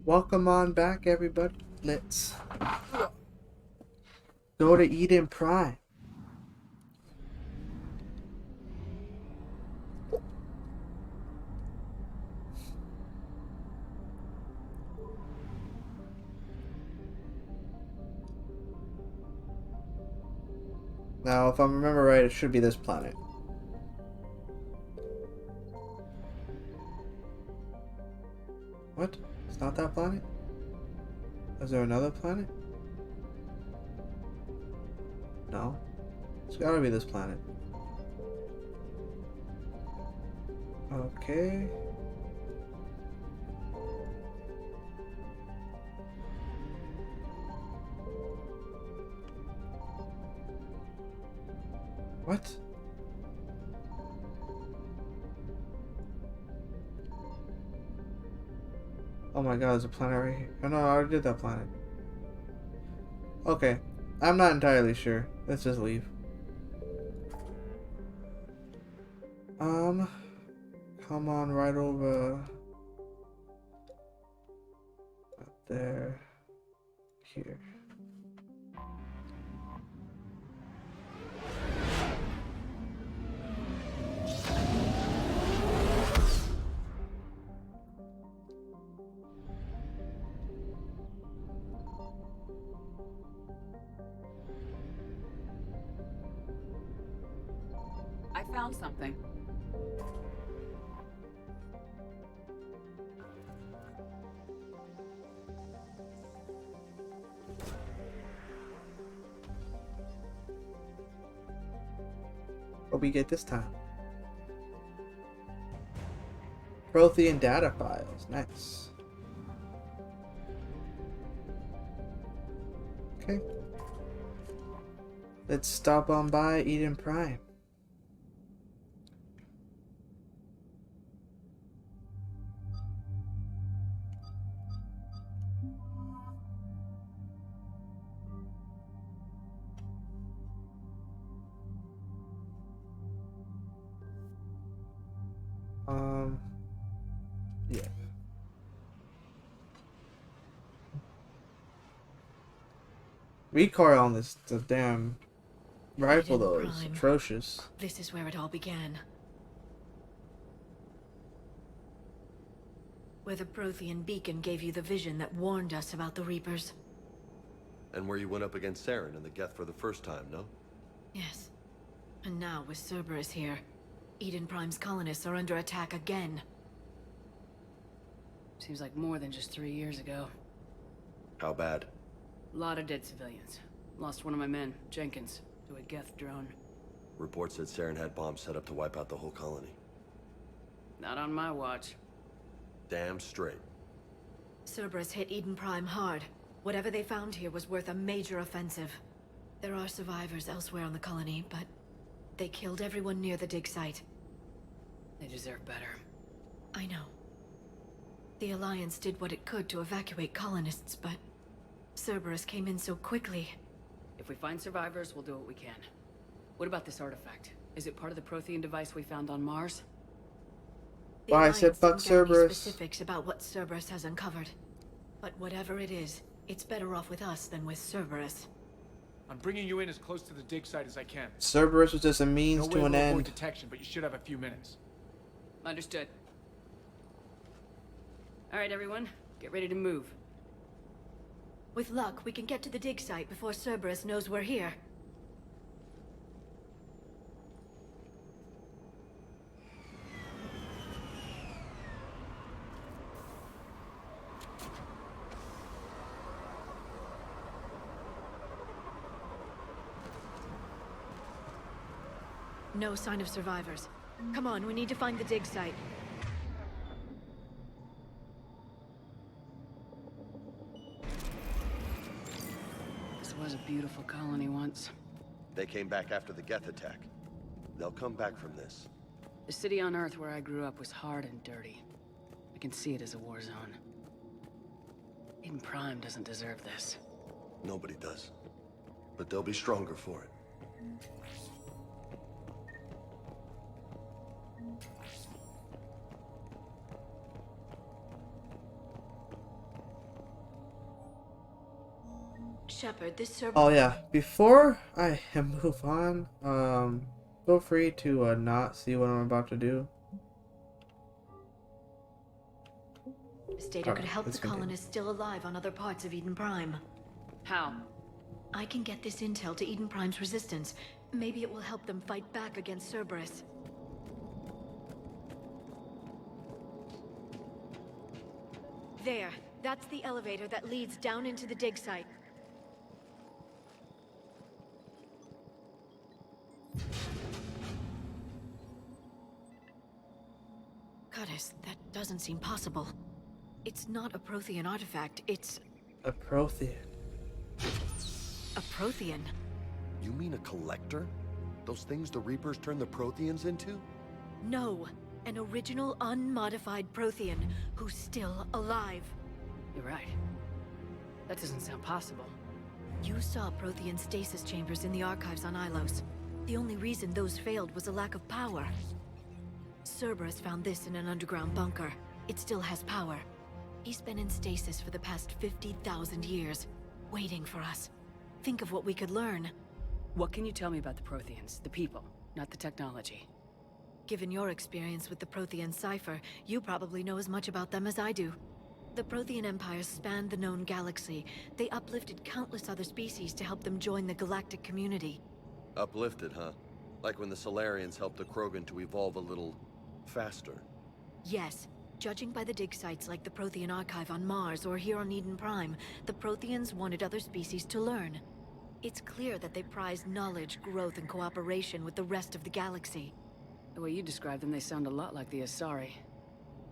Welcome on back, everybody. Let's go to Eden Prime. Now, if I remember right, it should be this planet. What? It's not that planet? Is there another planet? No. It's gotta be this planet. Okay. What? Oh my god, there's a planet right here. Oh no, I already did that planet. Okay. I'm not entirely sure. Let's just leave. Come on right over up there. Here. I found something. What we get this time? Prothean data files. Nice. Okay. Let's stop on by Eden Prime. Yeah. Recoil on this the damn rifle though is atrocious. This is where it all began. Where the Prothean beacon gave you the vision that warned us about the Reapers. And where you went up against Saren and the Geth for the first time, no? Yes. And now with Cerberus here, Eden Prime's colonists are under attack again. Seems like more than just 3 years ago. How bad? A lot of dead civilians. Lost one of my men, Jenkins, to a Geth drone. Reports said Saren had bombs set up to wipe out the whole colony. Not on my watch. Damn straight. Cerberus hit Eden Prime hard. Whatever they found here was worth a major offensive. There are survivors elsewhere on the colony, but they killed everyone near the dig site. They deserve better. I know. The Alliance did what it could to evacuate colonists, but Cerberus came in so quickly. If we find survivors, we'll do what we can. What about this artifact? Is it part of the Prothean device we found on Mars? The Why I said Alliance fuck didn't get any Cerberus. specifics about what Cerberus has uncovered. But whatever it is, it's better off with us than with Cerberus. I'm bringing you in as close to the dig site as I can. Cerberus was just a means No to way an we'll avoid end. detection, but you should have a few minutes. Understood. All right, everyone. Get ready to move. With luck, we can get to the dig site before Cerberus knows we're here. No sign of survivors. Come on, we need to find the dig site. This was a beautiful colony once. They came back after the Geth attack. They'll come back from this. The city on Earth where I grew up was hard and dirty. I can see it as a war zone. Eden Prime doesn't deserve this. Nobody does. But they'll be stronger for it. Shepard, this Cerberus... Oh yeah, before I move on, feel free to not see what I'm about to do. This data could help the let's continue. colonists still alive on other parts of Eden Prime. How? I can get this intel to Eden Prime's resistance. Maybe it will help them fight back against Cerberus. There. That's the elevator that leads down into the dig site. Goddess, that doesn't seem possible. It's not a Prothean artifact, it's A Prothean. a Prothean. You mean a collector? Those things the Reapers turn the Protheans into? No, an original unmodified Prothean who's still alive. You're right. That doesn't sound possible. You saw Prothean stasis chambers in the archives on Ilos. The only reason those failed was a lack of power. Cerberus found this in an underground bunker. It still has power. He's been in stasis for the past 50,000 years, waiting for us. Think of what we could learn. What can you tell me about the Protheans? The people, not the technology. Given your experience with the Prothean cipher, you probably know as much about them as I do. The Prothean Empire spanned the known galaxy. They uplifted countless other species to help them join the galactic community. Uplifted, huh? Like when the Solarians helped the Krogan to evolve a little faster. Yes. Judging by the dig sites like the Prothean Archive on Mars or here on Eden Prime, the Protheans wanted other species to learn. It's clear that they prize knowledge, growth, and cooperation with the rest of the galaxy. The way you describe them, they sound a lot like the Asari.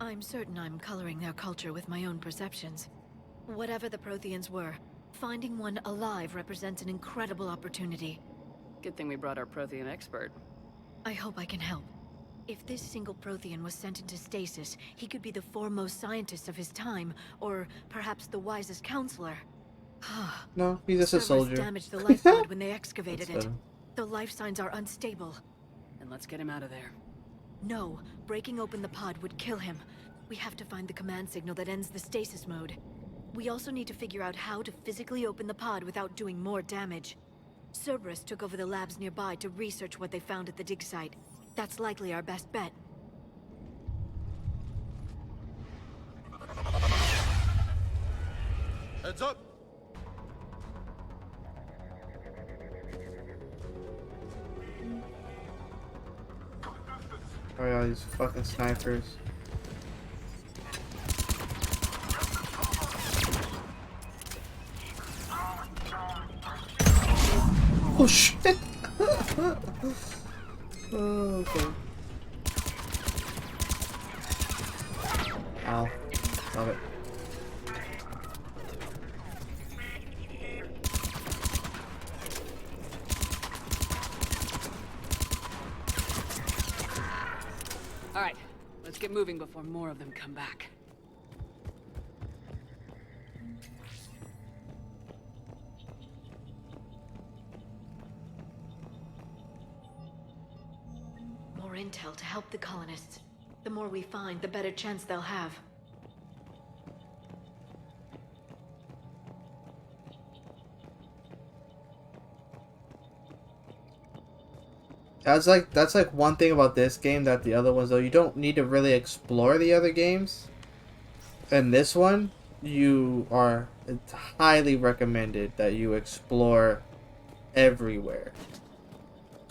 I'm certain I'm coloring their culture with my own perceptions. Whatever the Protheans were, finding one alive represents an incredible opportunity. Good thing we brought our Prothean expert. I hope I can help. If this single Prothean was sent into stasis, he could be the foremost scientist of his time, or perhaps the wisest counselor. No, he's just a Cerberus soldier. damaged the lifeblood when they excavated That's it. better. The life signs are unstable. Then let's get him out of there. No, breaking open the pod would kill him. We have to find the command signal that ends the stasis mode. We also need to figure out how to physically open the pod without doing more damage. Cerberus took over the labs nearby to research what they found at the dig site. That's likely our best bet. Heads up! Oh yeah, these fucking snipers. Oh shit! Oh, okay. Ow. Love it. All right, let's get moving before more of them come back. More intel to help the colonists. The more we find, the better chance they'll have. That's like one thing about this game that the other ones though, you don't need to really explore the other games. In this one, it's highly recommended that you explore everywhere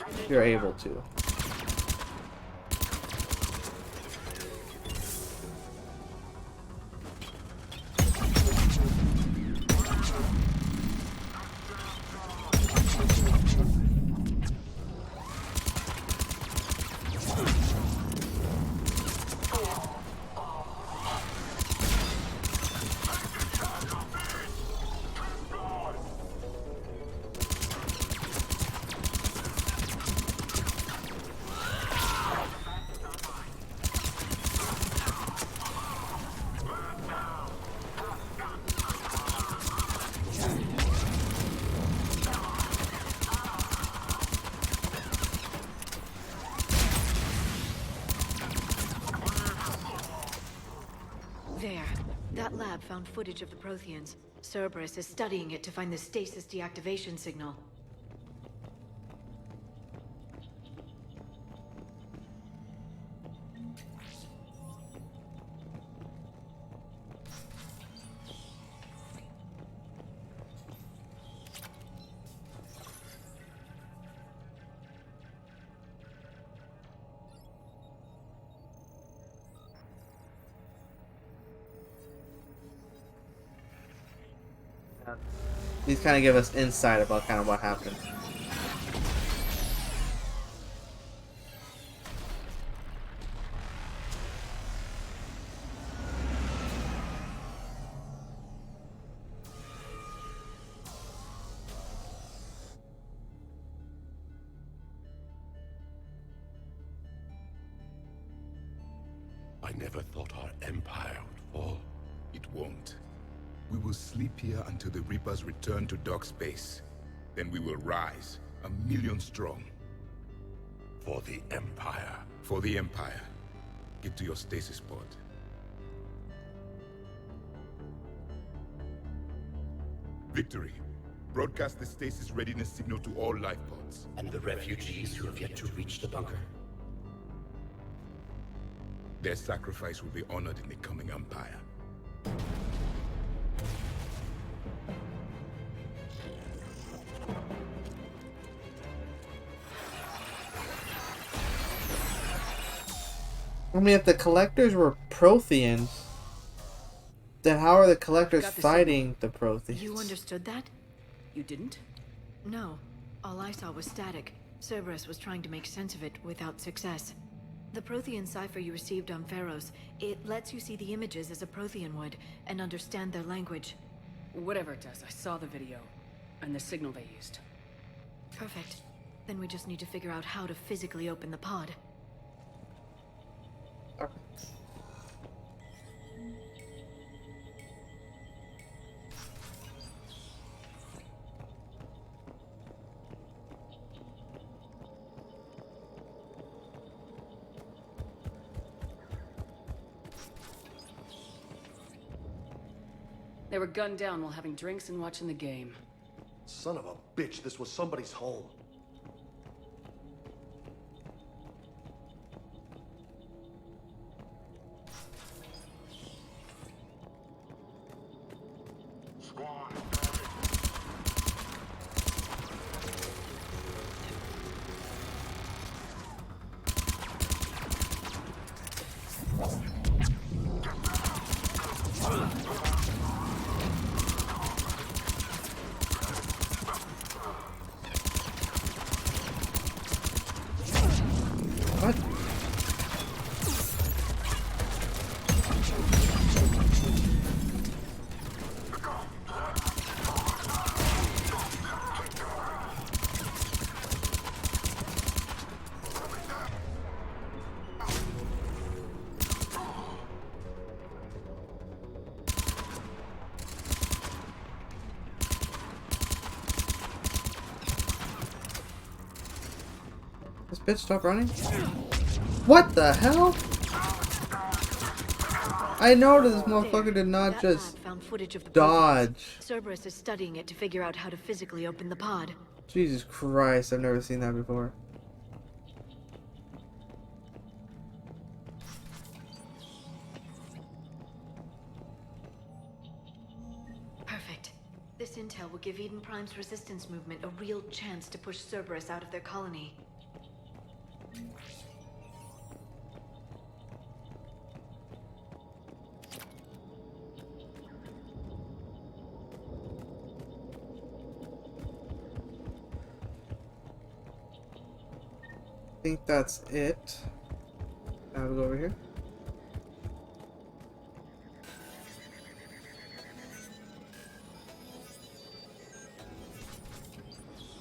if you're able to. There. That lab found footage of the Protheans. Cerberus is studying it to find the stasis deactivation signal. These kind of give us insight about kind of what happened. I never thought our empire would fall. It won't. We will sleep here until the Reapers return to dark space. Then we will rise, 1,000,000 strong. For the empire. For the Empire. Get to your stasis pod. Victory. Broadcast the stasis readiness signal to all life pods. And the refugees who have yet to reach the bunker. Their sacrifice will be honored in the coming Empire. I mean, if the collectors were Protheans, then how are the collectors Got the fighting the Protheans? You understood that? You didn't? No. All I saw was static. Cerberus was trying to make sense of it without success. The Prothean cipher you received on Pharaohs, it lets you see the images as a Prothean would, and understand their language. Whatever it does, I saw the video. And the signal they used. Perfect. Then we just need to figure out how to physically open the pod. They were gunned down while having drinks and watching the game. Son of a bitch, this was somebody's home. What? This bitch stop running? What the hell? I noticed this motherfucker did not That just lab found footage of the dodge. Protheans. Cerberus is studying it to figure out how to physically open the pod. Jesus Christ, I've never seen that before. Perfect. This intel will give Eden Prime's resistance movement a real chance to push Cerberus out of their colony. I think that's it. Now we go over here.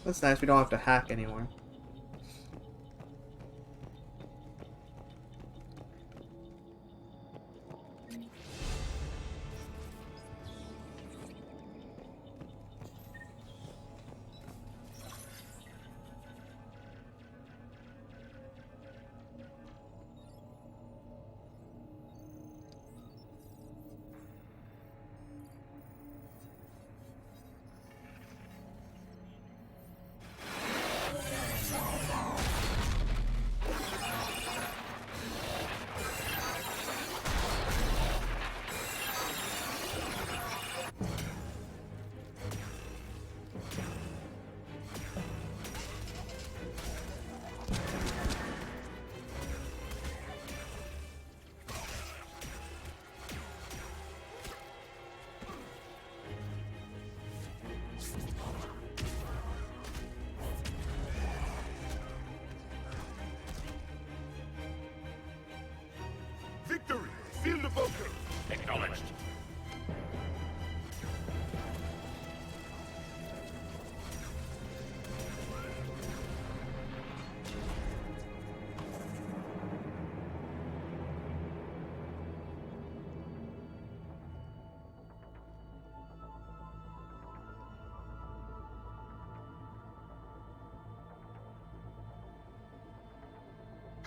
That's nice, we don't have to hack anymore.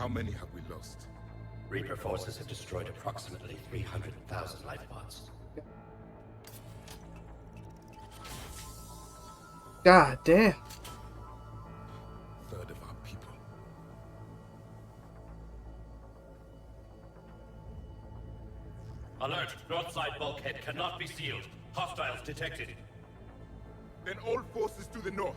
How many have we lost? Reaper forces have destroyed approximately 300,000 life pods. God damn. Third of our people. Alert! North side bulkhead cannot be sealed. Hostiles detected. Then all forces to the north.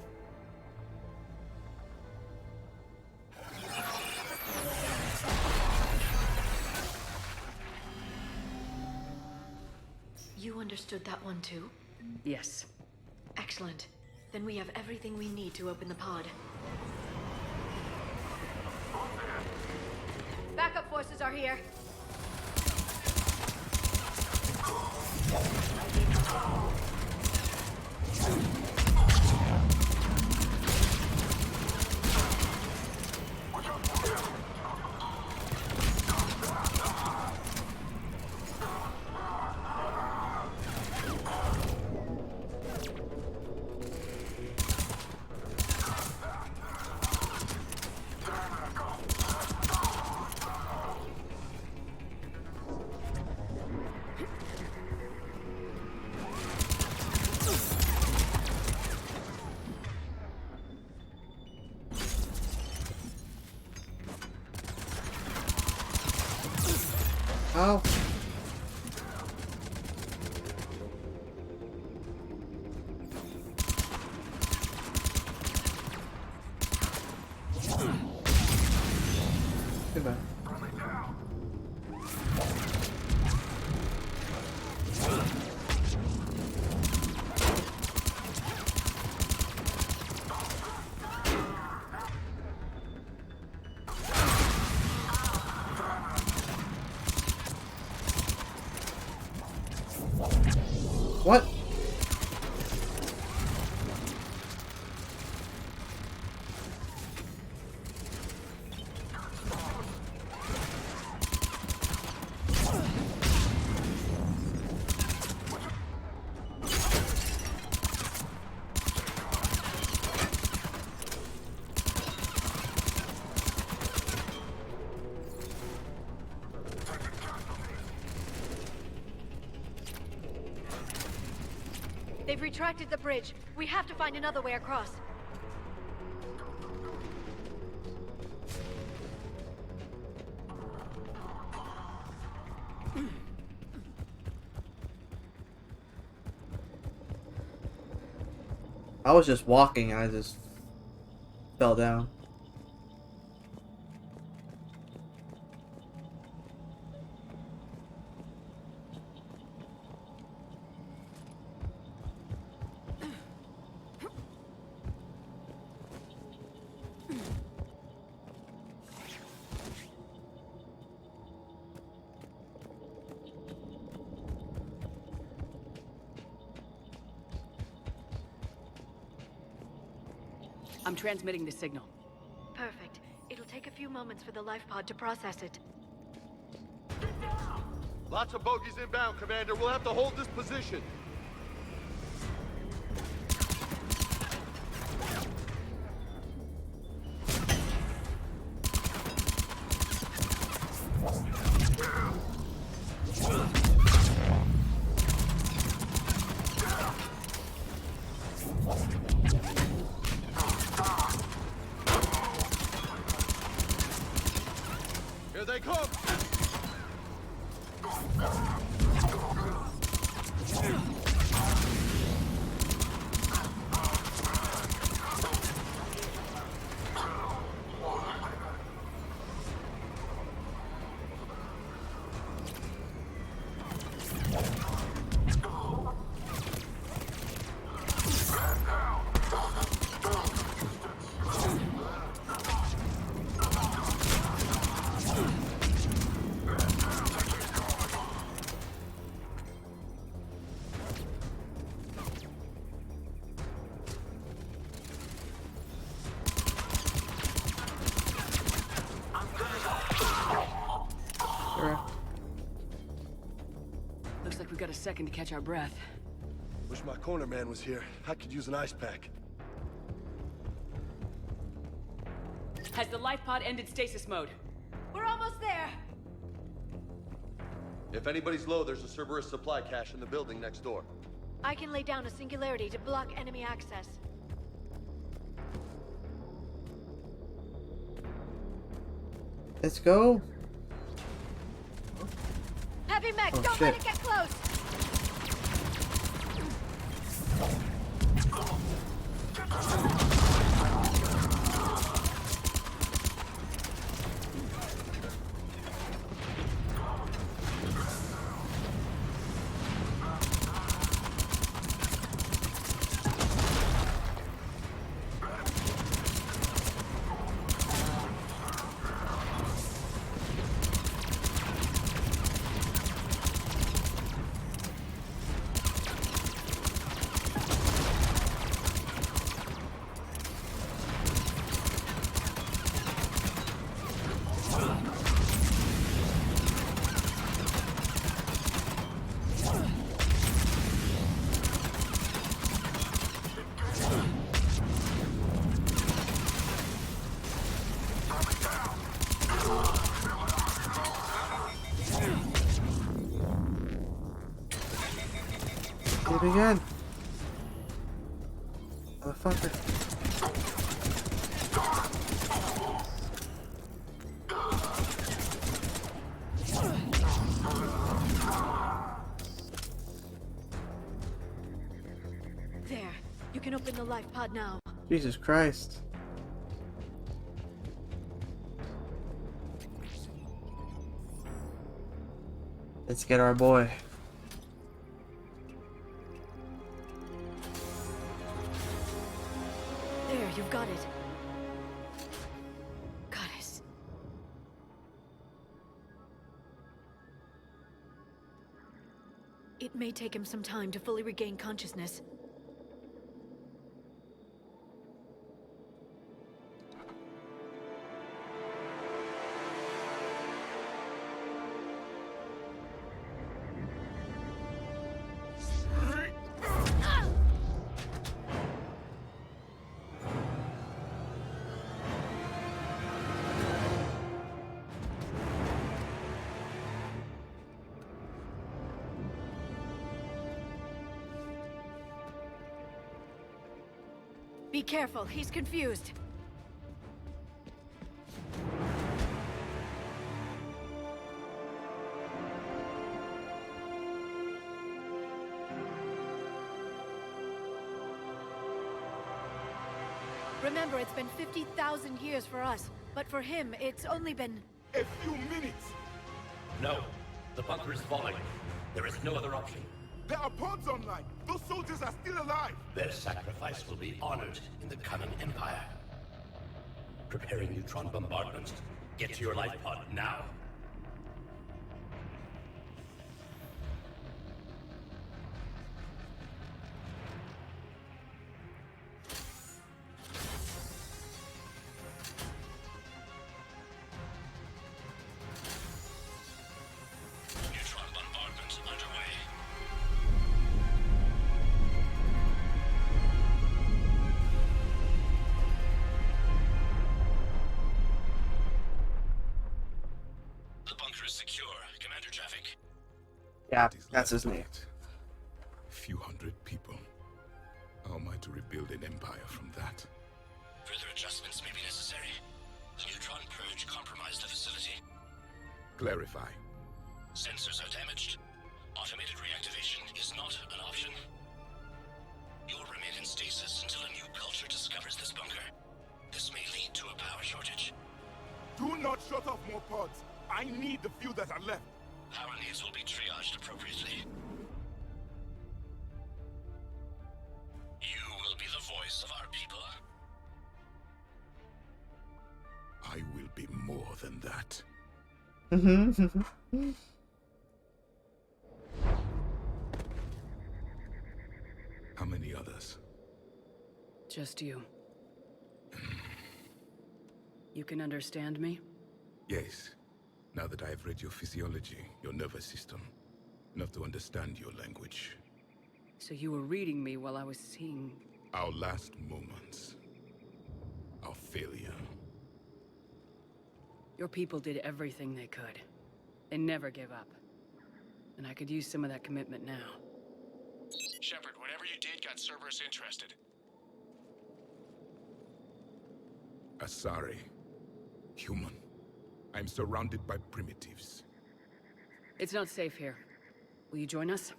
You understood that one too? Yes. Excellent. Then we have everything we need to open the pod. Backup forces are here. Ow. Goodbye. What? They've retracted the bridge. We have to find another way across. I was just walking and I just fell down. I'm transmitting the signal. Perfect. It'll take a few moments for the life pod to process it. Lots of bogies inbound, Commander. We'll have to hold this position. Here they come! Looks like we've got a second to catch our breath. Wish my corner man was here. I could use an ice pack. Has the life pod ended stasis mode? almost there! If anybody's low, there's a Cerberus supply cache in the building next door. I can lay down a singularity to block enemy access. Let's go. Heavy mech, Oh, don't shit. let it get close! Do it again. Motherfucker. There. You can open the life pod now. Jesus Christ. Let's get our boy. There, you've got it. Goddess. It may take him some time to fully regain consciousness. Be careful, he's confused. Remember, it's been 50,000 years for us, but for him, it's only been... A few minutes! No. The bunker is falling. There is no other option. There are pods online! Those soldiers are still alive! Their sacrifice will be honored in the coming Empire. Preparing neutron bombardment. Get to your life pod now. Neutron bombardment underway. The bunker is secure, Commander Traffic. Yeah, What is that's his left of name. it? A few hundred people. How am I to rebuild an empire from that? Further adjustments may be necessary. The neutron purge compromised the facility. Clarify. Sensors are damaged. Automated reactivation is not an option. You'll remain in stasis until a new culture discovers this bunker. This may lead to a power shortage. Do not shut off more pods! I need the few that are left! Power needs will be triaged appropriately. You will be the voice of our people. I will be more than that. How many others? Just you. You can understand me? Yes. Now that I have read your physiology, your nervous system, enough to understand your language. So you were reading me while I was seeing... Our last moments. Our failure. Your people did everything they could. They never gave up. And I could use some of that commitment now. Shepard, whatever you did got Cerberus interested. Asari. Human. I'm surrounded by primitives. It's not safe here. Will you join us?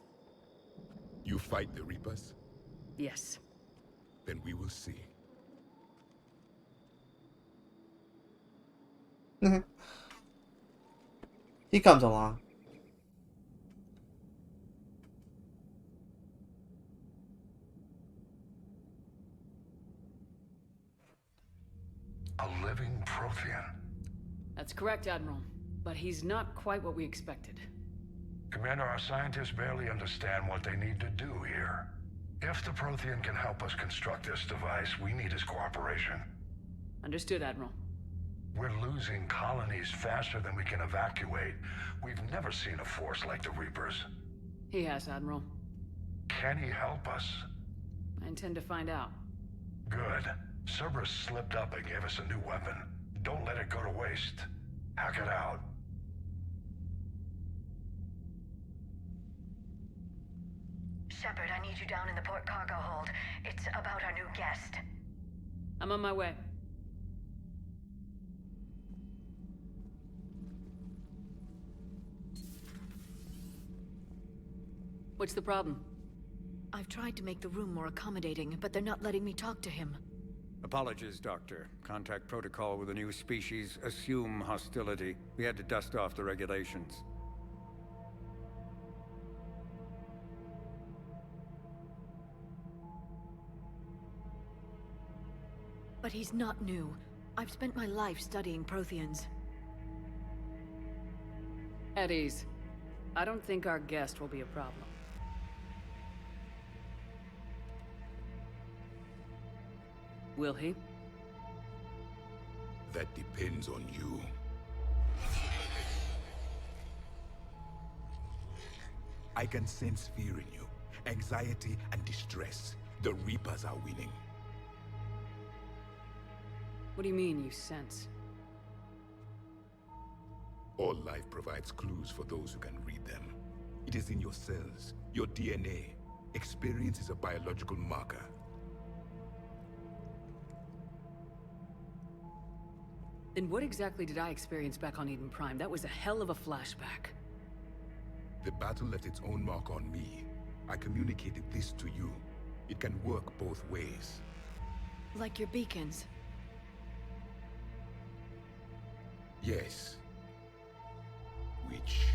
You fight the Reapers? Yes. Then we will see. He comes along. A living Prothean. That's correct, Admiral. But he's not quite what we expected. Commander, our scientists barely understand what they need to do here. If the Prothean can help us construct this device, we need his cooperation. Understood, Admiral. We're losing colonies faster than we can evacuate. We've never seen a force like the Reapers. He has, Admiral. Can he help us? I intend to find out. Good. Cerberus slipped up and gave us a new weapon. Don't let it go to waste. Hack it out. Shepard, I need you down in the port cargo hold. It's about our new guest. I'm on my way. What's the problem? I've tried to make the room more accommodating, but they're not letting me talk to him. Apologies, Doctor. Contact protocol with a new species. Assume hostility. We had to dust off the regulations. But he's not new. I've spent my life studying Protheans. At ease. I don't think our guest will be a problem. Will he? That depends on you. I can sense fear in you, anxiety and distress. The Reapers are winning. What do you mean, you sense? All life provides clues for those who can read them. It is in your cells, your DNA. Experience is a biological marker. Then what exactly did I experience back on Eden Prime? That was a hell of a flashback. The battle left its own mark on me. I communicated this to you. It can work both ways. Like your beacons. Yes. Which...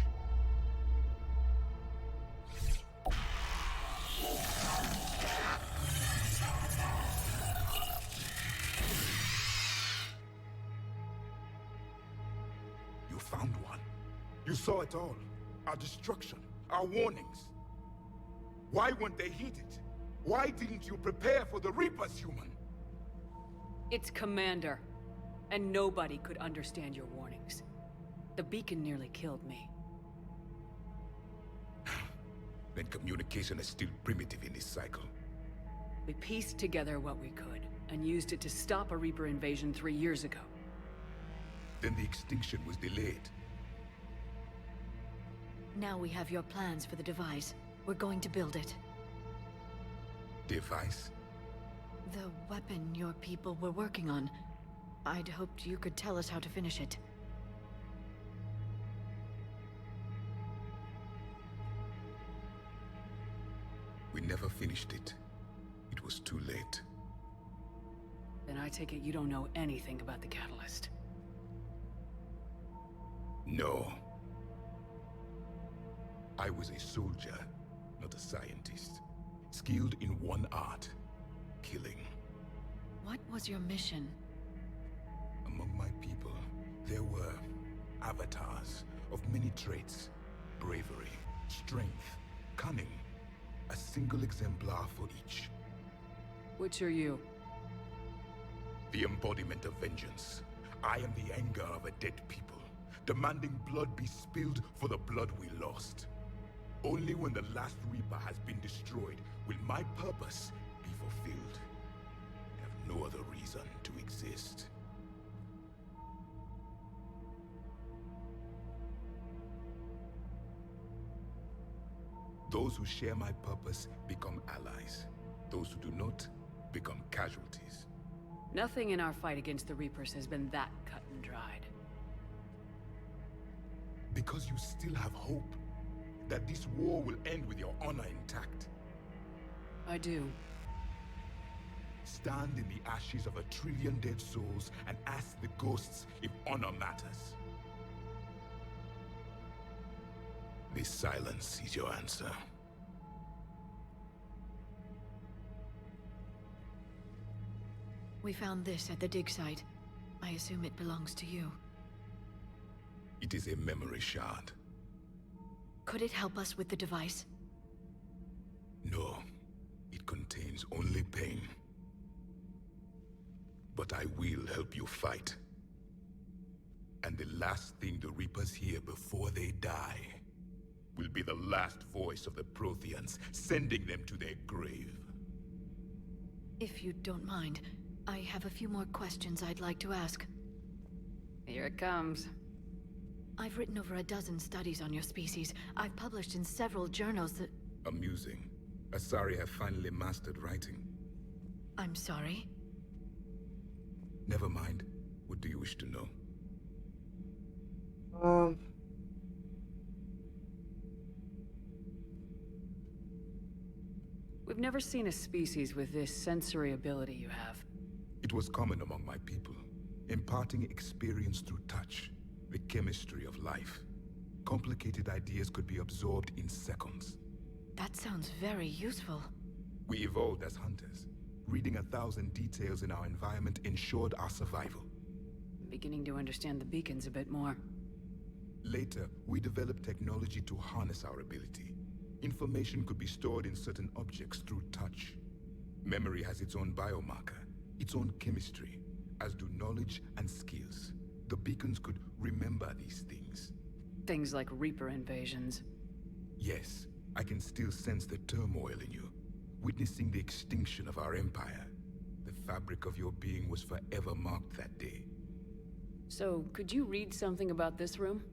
You found one. You saw it all. Our destruction, our warnings. Why weren't they heeded? Why didn't you prepare for the Reapers, human? It's Commander. And nobody could understand your warnings. The beacon nearly killed me. Then communication is still primitive in this cycle. We pieced together what we could, and used it to stop a Reaper invasion 3 years ago. Then the extinction was delayed. Now we have your plans for the device. We're going to build it. Device? The weapon your people were working on. I'd hoped you could tell us how to finish it. We never finished it. It was too late. Then I take it you don't know anything about the catalyst. No. I was a soldier, not a scientist. Skilled in one art, killing. What was your mission? Among my people, there were avatars of many traits. Bravery, strength, cunning. A single exemplar for each. Which are you? The embodiment of vengeance. I am the anger of a dead people, demanding blood be spilled for the blood we lost. Only when the last Reaper has been destroyed will my purpose be fulfilled. I have no other reason to exist. Those who share my purpose become allies. Those who do not become casualties. Nothing in our fight against the Reapers has been that cut and dried. Because you still have hope that this war will end with your honor intact. I do. Stand in the ashes of 1 trillion dead souls and ask the ghosts if honor matters. This silence is your answer. We found this at the dig site. I assume it belongs to you. It is a memory shard. Could it help us with the device? No, it contains only pain. But I will help you fight. And the last thing the Reapers hear before they die will be the last voice of the Protheans, sending them to their grave. If you don't mind, I have a few more questions I'd like to ask. Here it comes. I've written over a dozen studies on your species. I've published in several journals that... Amusing. Asari have finally mastered writing. I'm sorry? Never mind. What do you wish to know? We've never seen a species with this sensory ability you have. It was common among my people, imparting experience through touch, the chemistry of life. Complicated ideas could be absorbed in seconds. That sounds very useful. We evolved as hunters. Reading 1,000 details in our environment ensured our survival. I'm beginning to understand the beacons a bit more. Later, we developed technology to harness our ability. Information could be stored in certain objects through touch. Memory has its own biomarker, its own chemistry, as do knowledge and skills. The beacons could remember these things. Things like Reaper invasions. Yes, I can still sense the turmoil in you, witnessing the extinction of our empire. The fabric of your being was forever marked that day. So, could you read something about this room?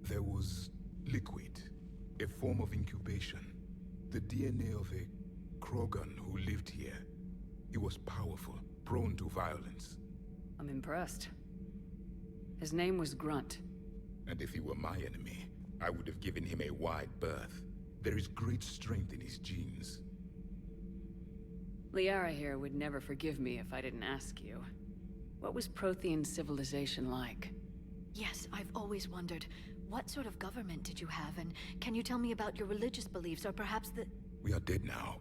There was liquid, a form of incubation. The DNA of a Krogan who lived here. He was powerful, prone to violence. I'm impressed. His name was Grunt. And if he were my enemy, I would have given him a wide berth. There is great strength in his genes. Liara here would never forgive me if I didn't ask you. What was Prothean civilization like? Yes, I've always wondered. What sort of government did you have, and can you tell me about your religious beliefs, or perhaps the... We are dead now.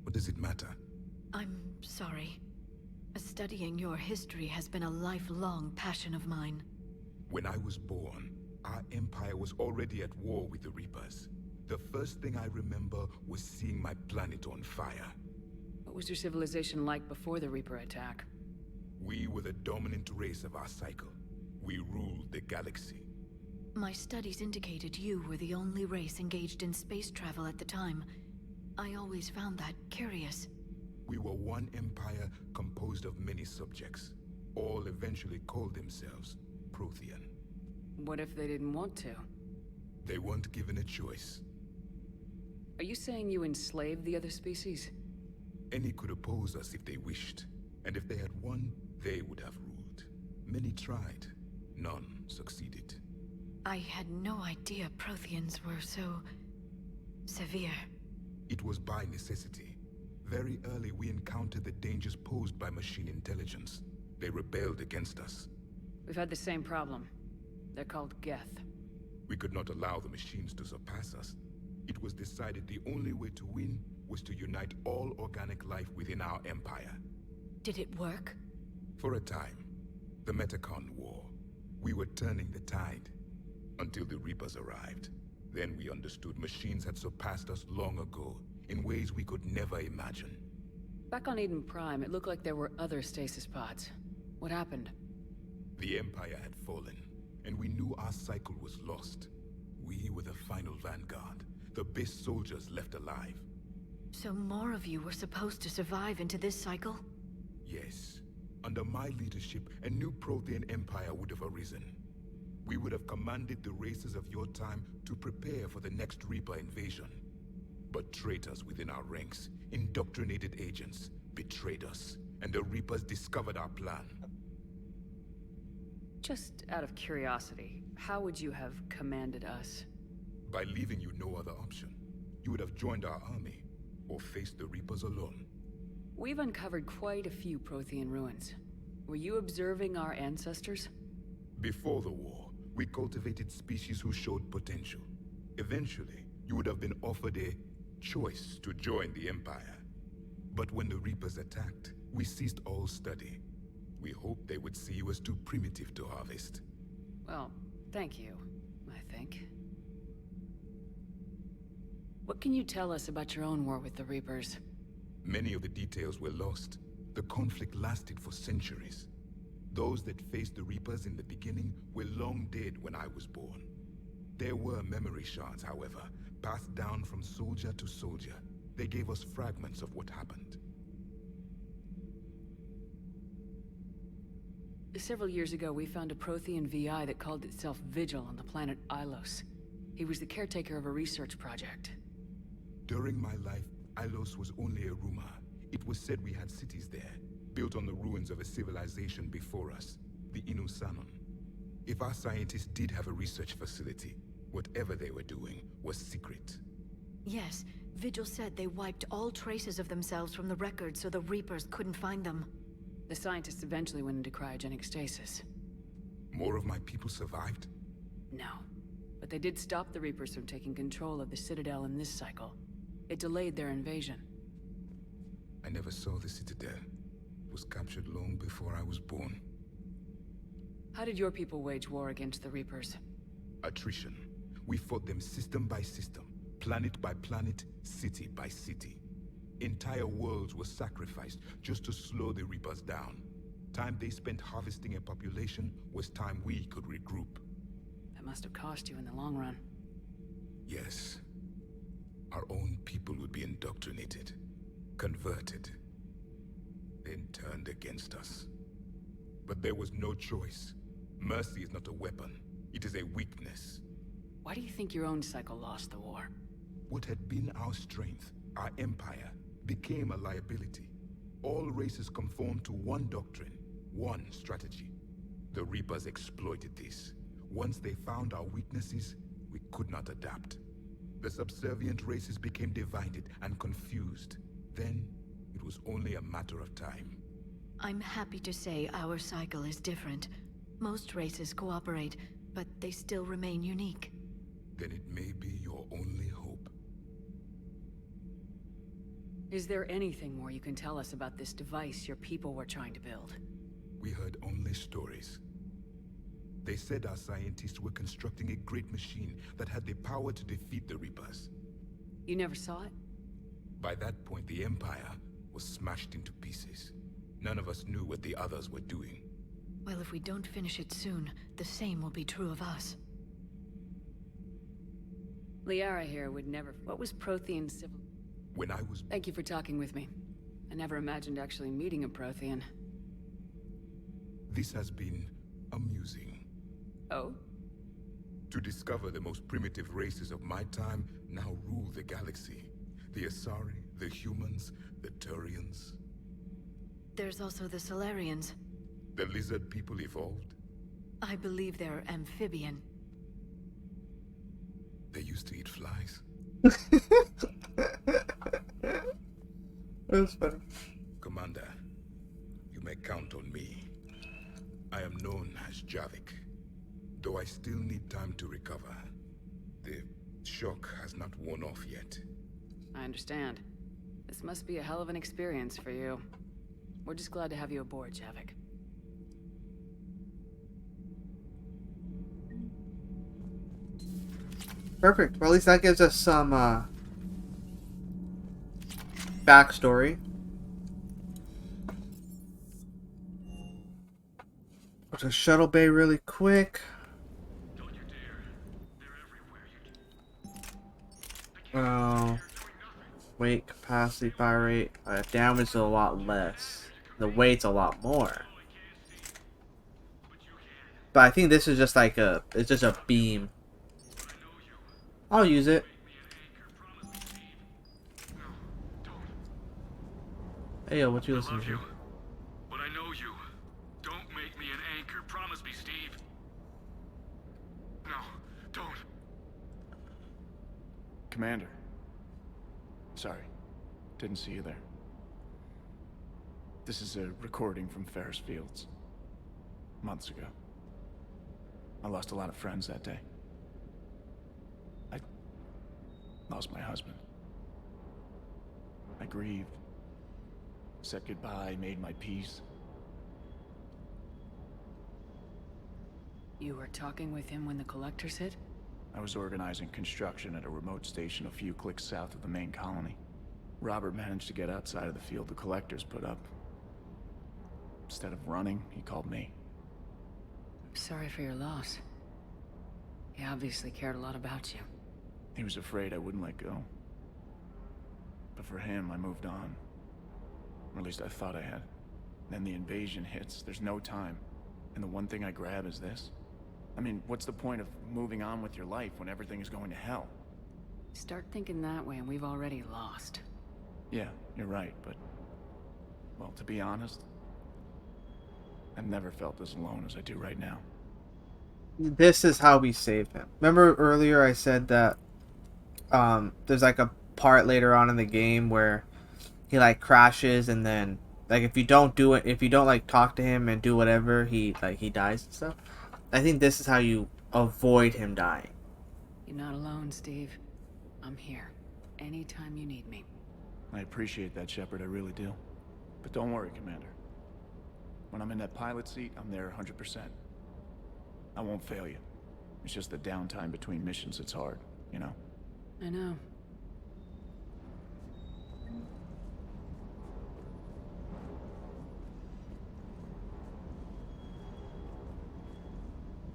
What does it matter? I'm sorry. Studying your history has been a lifelong passion of mine. When I was born, our empire was already at war with the Reapers. The first thing I remember was seeing my planet on fire. What was your civilization like before the Reaper attack? We were the dominant race of our cycle. We ruled the galaxy. My studies indicated you were the only race engaged in space travel at the time. I always found that curious. We were one empire composed of many subjects. All eventually called themselves Prothean. What if they didn't want to? They weren't given a choice. Are you saying you enslaved the other species? Any could oppose us if they wished. And if they had won, they would have ruled. Many tried. None succeeded. I had no idea Protheans were so... severe. It was by necessity. Very early we encountered the dangers posed by machine intelligence. They rebelled against us. We've had the same problem. They're called Geth. We could not allow the machines to surpass us. It was decided the only way to win was to unite all organic life within our empire. Did it work? For a time. The Metacon War. We were turning the tide. Until the Reapers arrived. Then we understood machines had surpassed us long ago, in ways we could never imagine. Back on Eden Prime, it looked like there were other stasis pods. What happened? The Empire had fallen, and we knew our cycle was lost. We were the final vanguard, the best soldiers left alive. So more of you were supposed to survive into this cycle? Yes. Under my leadership, a new Prothean Empire would have arisen. we would have commanded the races of your time to prepare for the next Reaper invasion. But traitors within our ranks, indoctrinated agents, betrayed us, and the Reapers discovered our plan. Just out of curiosity, how would you have commanded us? By leaving you no other option. You would have joined our army, or faced the Reapers alone. We've uncovered quite a few Prothean ruins. Were you observing our ancestors? Before the war, we cultivated species who showed potential. Eventually, you would have been offered a choice to join the Empire. But when the Reapers attacked, we ceased all study. We hoped they would see you as too primitive to harvest. Well, thank you, I think. What can you tell us about your own war with the Reapers? Many of the details were lost. The conflict lasted for centuries. Those that faced the Reapers in the beginning were long dead when I was born. There were memory shards, however, passed down from soldier to soldier. They gave us fragments of what happened. Several years ago, we found a Prothean VI that called itself Vigil on the planet Ilos. He was the caretaker of a research project. During my life, Ilos was only a rumor. It was said we had cities there, built on the ruins of a civilization before us, the Inusanon. If our scientists did have a research facility, whatever they were doing was secret. Yes, Vigil said they wiped all traces of themselves from the records so the Reapers couldn't find them. The scientists eventually went into cryogenic stasis. More of my people survived? No. But they did stop the Reapers from taking control of the Citadel in this cycle. It delayed their invasion. I never saw the Citadel. It was captured long before I was born. How did your people wage war against the Reapers? Attrition. We fought them system by system, planet by planet, city by city. Entire worlds were sacrificed just to slow the Reapers down. Time they spent harvesting a population was time we could regroup. That must have cost you in the long run. Yes. Our own people would be indoctrinated, converted, then turned against us. But there was no choice. Mercy is not a weapon. It is a weakness. Why do you think your own cycle lost the war? What had been our strength, our empire, became a liability. All races conformed to one doctrine, one strategy. The Reapers exploited this. Once they found our weaknesses, we could not adapt. The subservient races became divided and confused. Then, it was only a matter of time. I'm happy to say our cycle is different. Most races cooperate, but they still remain unique. Then it may be your only hope. Is there anything more you can tell us about this device your people were trying to build? We heard only stories. They said our scientists were constructing a great machine that had the power to defeat the Reapers. You never saw it? By that point, the Empire was smashed into pieces. None of us knew what the others were doing. Well, if we don't finish it soon, the same will be true of us. Liara here would never... What was Prothean civil... When I was... Thank you for talking with me. I never imagined actually meeting a Prothean. This has been amusing. Oh? To discover the most primitive races of my time now rule the galaxy. The Asari, the humans, the Turians. There's also the Solarians. The lizard people evolved? I believe they're amphibian. They used to eat flies. That's funny. Commander, you may count on me. I am known as Javik, though I still need time to recover. The shock has not worn off yet. I understand. This must be a hell of an experience for you. We're just glad to have you aboard, Javik. Perfect. Well, at least that gives us some backstory. Go to shuttle bay really quick. Weight, capacity, fire rate, damage is a lot less. The weight's a lot more. But I think this is just like it's just a beam. I'll use it. Hey, yo, what you listening to? But I know you. Don't make me an anchor. Promise me, Steve. No, don't. Commander. Sorry. Didn't see you there. This is a recording from Ferris Fields. Months ago. I lost a lot of friends that day. I lost my husband. I grieved. Said goodbye, made my peace. You were talking with him when the collectors hit? I was organizing construction at a remote station a few clicks south of the main colony. Robert managed to get outside of the field the collectors put up. Instead of running, he called me. Sorry for your loss. He obviously cared a lot about you. He was afraid I wouldn't let go. But for him, I moved on. Or at least I thought I had. Then the invasion hits, there's no time. And the one thing I grab is this. I mean, what's the point of moving on with your life when everything is going to hell? Start thinking that way and we've already lost. Yeah, you're right, but... well, to be honest, I've never felt as alone as I do right now. This is how we save him. Remember earlier I said that there's like a part later on in the game where he like crashes, and then like if you don't do it, if you don't like talk to him and do whatever, he dies and stuff. I think this is how you avoid him dying. You're not alone, Steve. I'm here. Anytime you need me. I appreciate that, Shepard, I really do. But don't worry, Commander. When I'm in that pilot seat, I'm there 100%. I won't fail you. It's just the downtime between missions that's hard, you know? I know.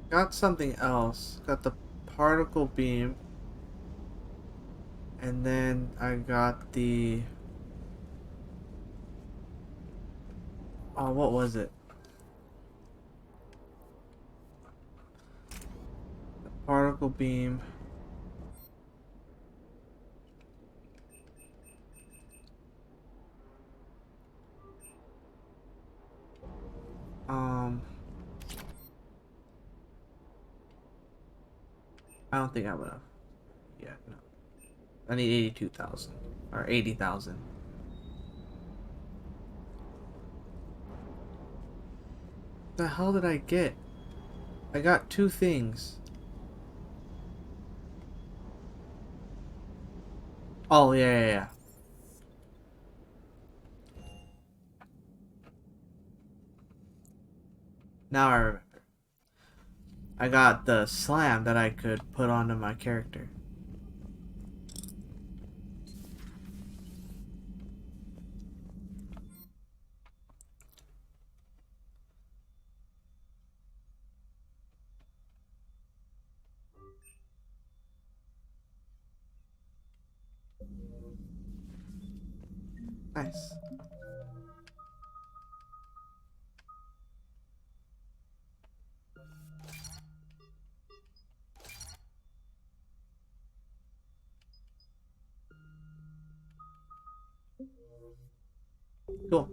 Got something else. Got the particle beam. And then I got the... oh, what was it? The particle beam. I don't think I would have. Yeah, no. I need 82,000 or 80,000. The hell did I get? I got two things. Oh, yeah. Now I remember. I got the slam that I could put onto my character. Nice. Cool.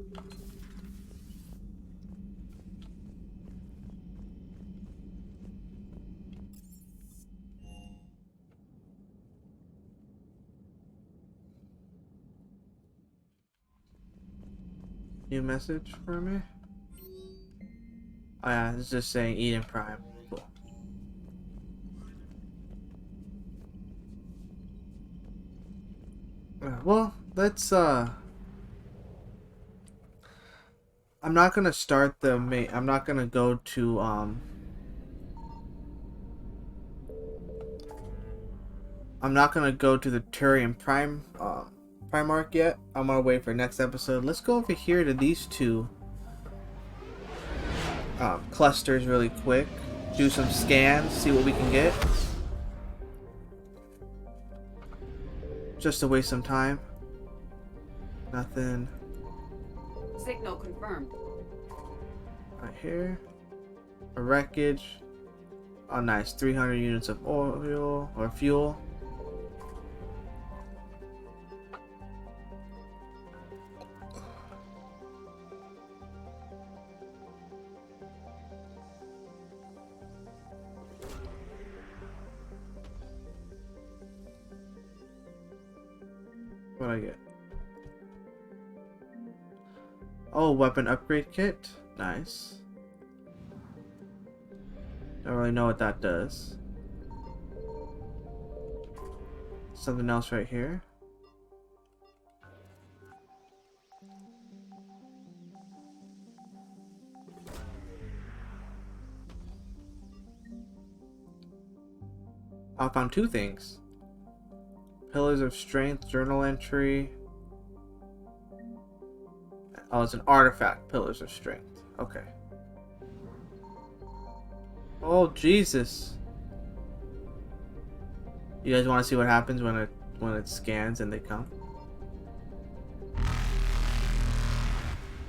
New message for me? Oh yeah, it's just saying Eden Prime. Cool. Well, let's I'm not gonna start the main. I'm not gonna go to I'm not gonna go to the Turian Prime Primarch yet. I'm gonna wait for next episode. Let's go over here to these two clusters really quick. Do some scans, see what we can get. Just to waste some time. Nothing. Signal confirmed. Right here. A wreckage. Oh, nice. 300 units of oil or fuel. What do I get? Oh, weapon upgrade kit. Nice. Don't really know what that does. Something else right here. I found two things. Pillars of Strength, journal entry. Oh, it's an artifact. Pillars of Strength. Okay. Oh, Jesus. You guys want to see what happens when it scans and they come?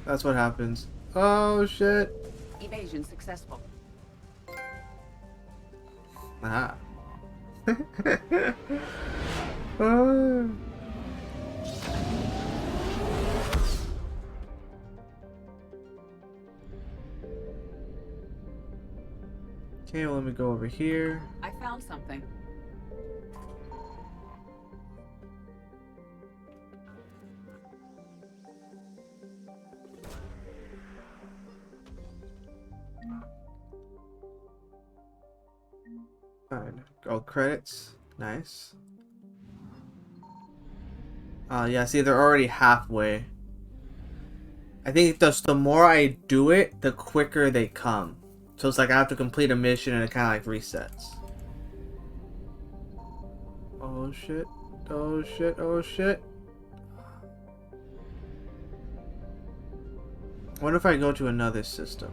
That's what happens. Oh, shit. Evasion successful. Aha. Oh. Okay, well, let me go over here. I found something. Fine. All credits. Nice. Yeah, see, they're already halfway. I think just the more I do it, the quicker they come. So it's like I have to complete a mission and it kind of like resets. Oh shit. Oh shit. Oh shit. What if I go to another system?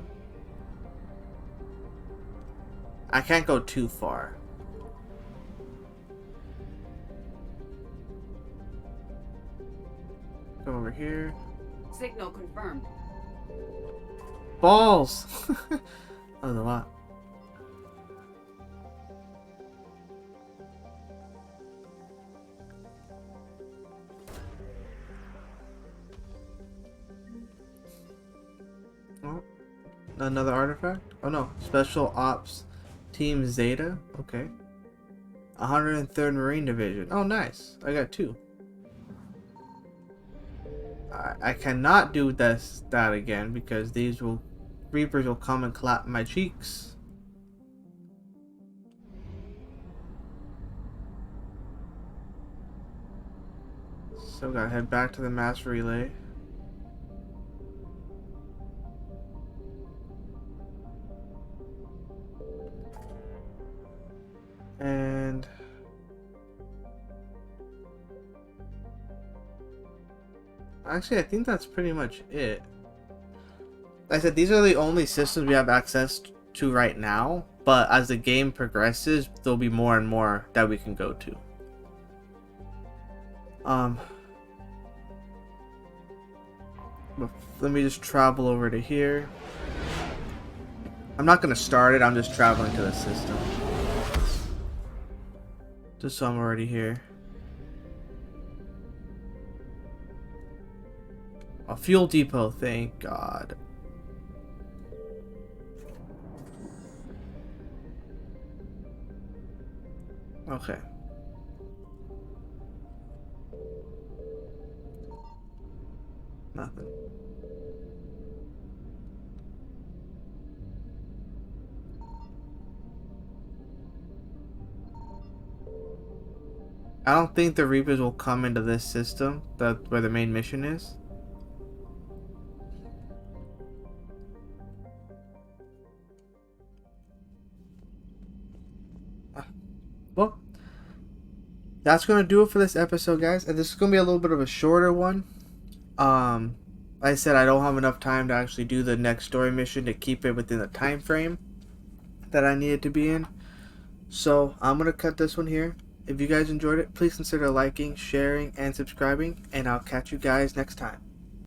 I can't go too far. Go over here. Signal confirmed. Balls! That was a lot. Oh, another artifact? Oh no, Special Ops Team Zeta. Okay. 103rd Marine Division. Oh nice. I got two. I cannot do that again because these Reapers will come and clap my cheeks. So gotta head back to the mass relay. And actually, I think that's pretty much it. Like I said, these are the only systems we have access to right now, but as the game progresses, there'll be more and more that we can go to. Let me just travel over to here. I'm not gonna start it, I'm just traveling to the system. Just so I'm already here. A fuel depot, thank God. Okay. Nothing. I don't think the Reapers will come into this system, where the main mission is. Well, that's gonna do it for this episode, guys. And this is gonna be a little bit of a shorter one. Like I said, I don't have enough time to actually do the next story mission to keep it within the time frame that I need it to be in. So I'm gonna cut this one here. If you guys enjoyed it, please consider liking, sharing, and subscribing, and I'll catch you guys next time.